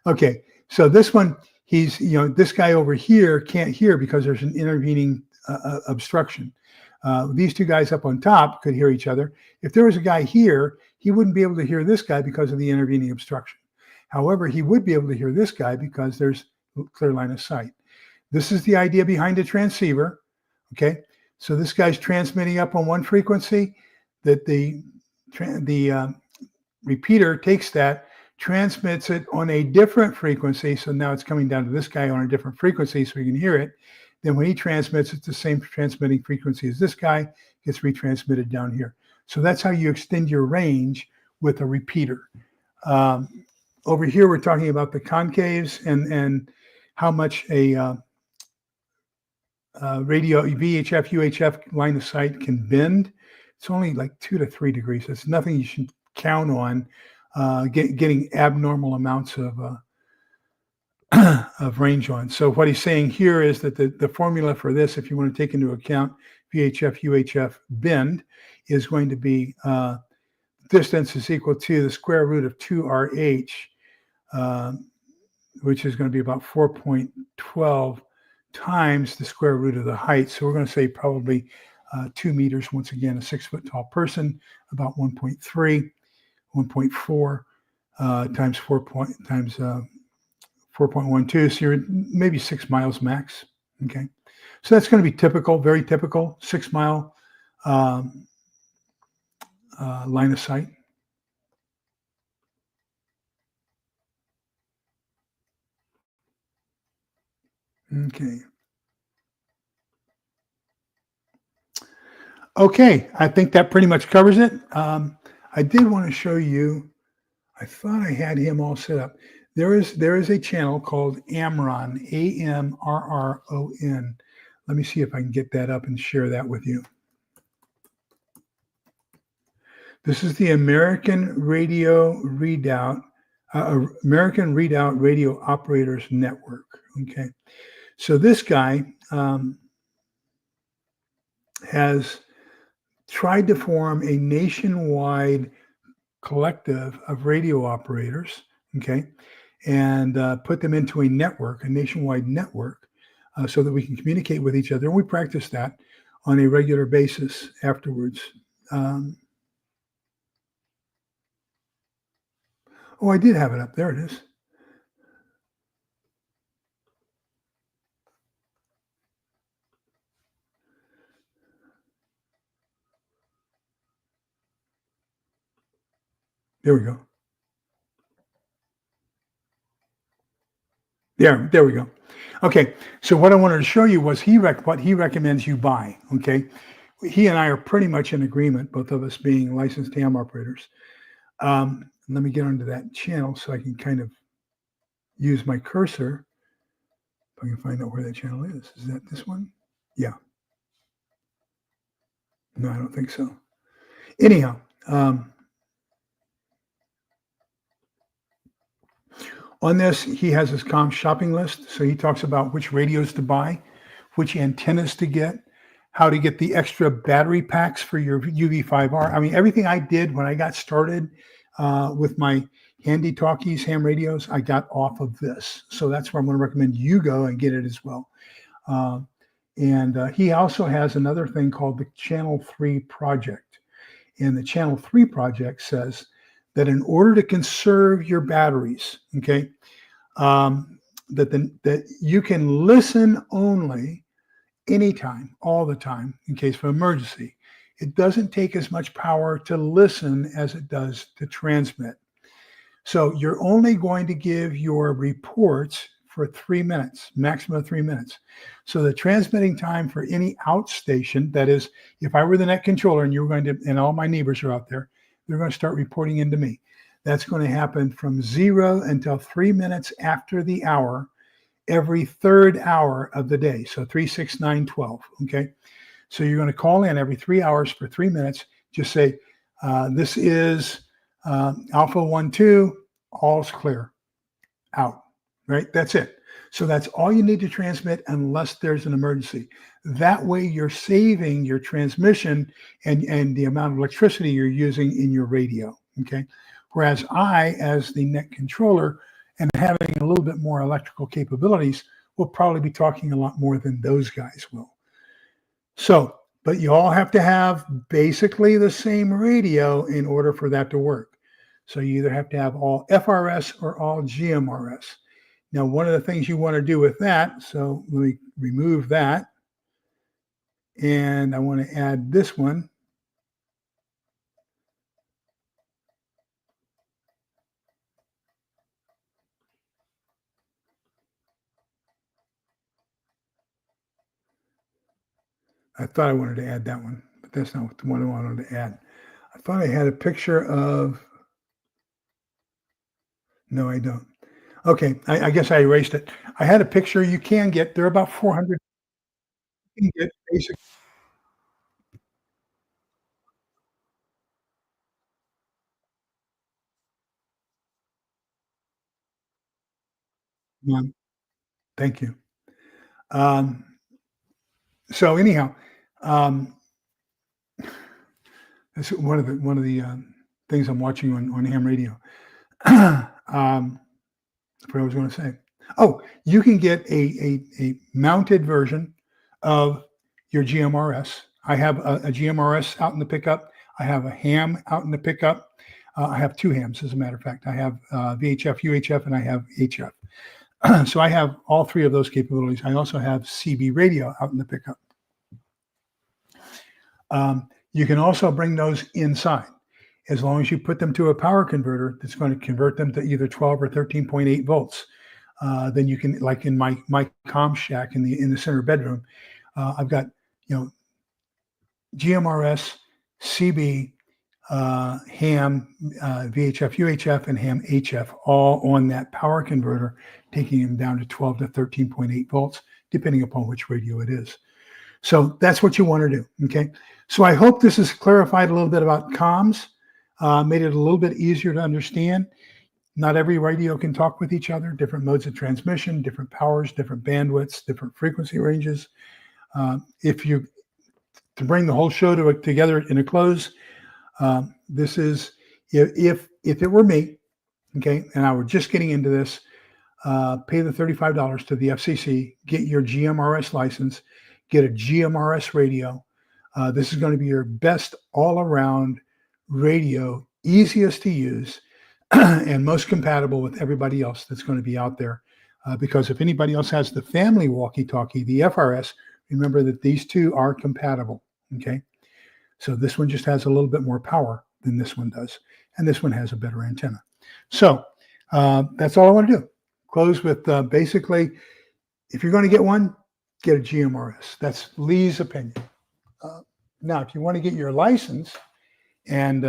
Okay, so this one, this guy over here can't hear because there's an intervening obstruction. These 2 guys up on top could hear each other. If there was a guy here, he wouldn't be able to hear this guy because of the intervening obstruction. However, he would be able to hear this guy because there's clear line of sight. This is the idea behind a transceiver. Okay, so this guy's transmitting up on one frequency that the repeater takes that, transmits it on a different frequency. So now it's coming down to this guy on a different frequency so we can hear it. Then when he transmits, it's the same transmitting frequency as this guy, gets retransmitted down here. So that's how you extend your range with a repeater. Over here, we're talking about the concaves and how much a radio VHF, UHF line of sight can bend. It's only like 2 to 3 degrees. It's nothing you should count on getting abnormal amounts of range on. So what he's saying here is that the formula for this, if you want to take into account VHF, UHF bend, is going to be distance is equal to the square root of 2RH, which is going to be about 4.12 times the square root of the height. So we're going to say probably 2 meters. Once again, a 6-foot tall person, about 1.3, 1.4 times 4.12. So you're maybe 6 miles max. Okay. So that's going to be typical, very typical, 6 mile line of sight. Okay. Okay, I think that pretty much covers it. I did want to show you, I thought I had him all set up. There is a channel called Amron, AMRRON. Let me see if I can get that up and share that with you. This is the American Readout Radio Operators Network. Okay, so this guy has tried to form a nationwide collective of radio operators. Okay, and put them into a network, a nationwide network, so that we can communicate with each other. And we practice that on a regular basis afterwards. Oh, I did have it up. There it is. There we go. There we go. Okay, so what I wanted to show you was what he recommends you buy. Okay, he and I are pretty much in agreement, both of us being licensed ham operators. Let me get onto that channel so I can kind of use my cursor. If I can find out where that channel is. Is that this one? Yeah. No, I don't think so. Anyhow, on this, he has his comp shopping list. So he talks about which radios to buy, which antennas to get, how to get the extra battery packs for your UV5R. I mean, everything I did when I got started with handy talkies, ham radios, I got off of this. So that's where I'm going to recommend you go and get it as well. And he also has another thing called the Channel 3 Project. And the Channel 3 Project says that in order to conserve your batteries, okay, that you can listen only anytime, all the time, in case of emergency. It doesn't take as much power to listen as it does to transmit. So you're only going to give your reports for 3 minutes, maximum of 3 minutes. So the transmitting time for any outstation, that is, if I were the net controller and you were going to, and all my neighbors are out there, they're going to start reporting into me. That's going to happen from 0 until 3 minutes after the hour, every third hour of the day. So 3, 6, 9, 12. Okay. So you're going to call in every 3 hours for 3 minutes. Just say, this is Alpha 1, 2, all's clear, out. Right? That's it. So that's all you need to transmit unless there's an emergency. That way you're saving your transmission and the amount of electricity you're using in your radio. Okay. Whereas I, as the net controller and having a little bit more electrical capabilities, will probably be talking a lot more than those guys will. So, but you all have to have basically the same radio in order for that to work. So you either have to have all FRS or all GMRS. Now, one of the things you want to do with that, so let me remove that. And I want to add this one. I thought I wanted to add that one, but that's not the one I wanted to add. I thought I had a picture of, no, I don't. Okay, I guess I erased it. I had a picture you can get. They're about 400. You can get basic. Thank you. So anyhow, this is one of the things I'm watching on ham radio. What I was going to say. Oh, you can get a mounted version of your GMRS. I have a GMRS out in the pickup. I have a ham out in the pickup. I have 2 hams, as a matter of fact. I have VHF, UHF, and I have HF. So I have all 3 of those capabilities. I also have CB radio out in the pickup. You can also bring those inside, as long as you put them to a power converter that's going to convert them to either 12 or 13.8 volts. Then you can, like in my comm shack in the center bedroom, I've got, GMRS, CB, ham, VHF, UHF, and ham HF, all on that power converter, taking them down to 12 to 13.8 volts, depending upon which radio it is. So that's what you want to do. Okay. So I hope this has clarified a little bit about comms, made it a little bit easier to understand. Not every radio can talk with each other, different modes of transmission, different powers, different bandwidths, different frequency ranges. To bring the whole show together in a close, this is, if it were me, okay, and I were just getting into this, pay the $35 to the FCC, get your GMRS license, get a GMRS radio. This is going to be your best all-around radio, easiest to use, and most compatible with everybody else that's going to be out there. Because if anybody else has the family walkie-talkie, the FRS, remember that these 2 are compatible, okay? So this one just has a little bit more power than this one does, and this one has a better antenna. So that's all I want to do. Close with basically, if you're going to get one, get a GMRS. That's Lee's opinion. Now, if you want to get your license and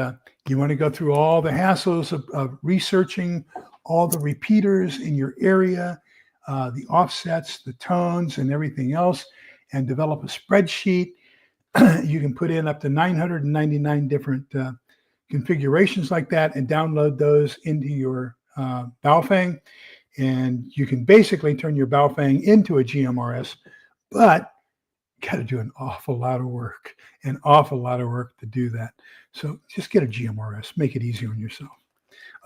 you want to go through all the hassles of researching all the repeaters in your area, the offsets, the tones, and everything else, and develop a spreadsheet, you can put in up to 999 different configurations like that and download those into your Baofeng. And you can basically turn your Baofeng into a GMRS, but you got to do an awful lot of work to do that. So just get a GMRS, make it easy on yourself.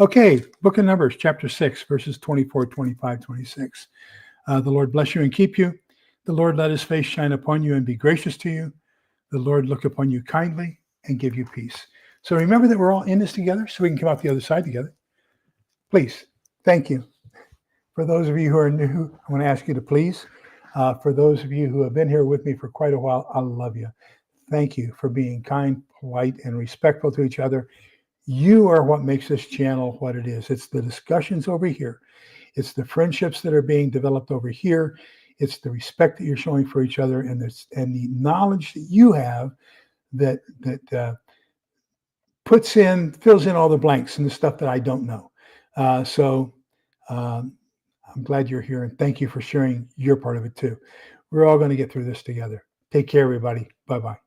Okay, Book of Numbers, chapter 6, verses 24, 25, 26. The Lord bless you and keep you. The Lord let his face shine upon you and be gracious to you. The Lord look upon you kindly and give you peace. So remember that we're all in this together so we can come out the other side together. Please, thank you. For those of you who are new, I want to ask you to please. For those of you who have been here with me for quite a while, I love you. Thank you for being kind, polite, and respectful to each other. You are what makes this channel what it is. It's the discussions over here. It's the friendships that are being developed over here. It's the respect that you're showing for each other, and the knowledge that you have that fills in all the blanks and the stuff that I don't know. So I'm glad you're here, and thank you for sharing your part of it too. We're all going to get through this together. Take care, everybody. Bye-bye.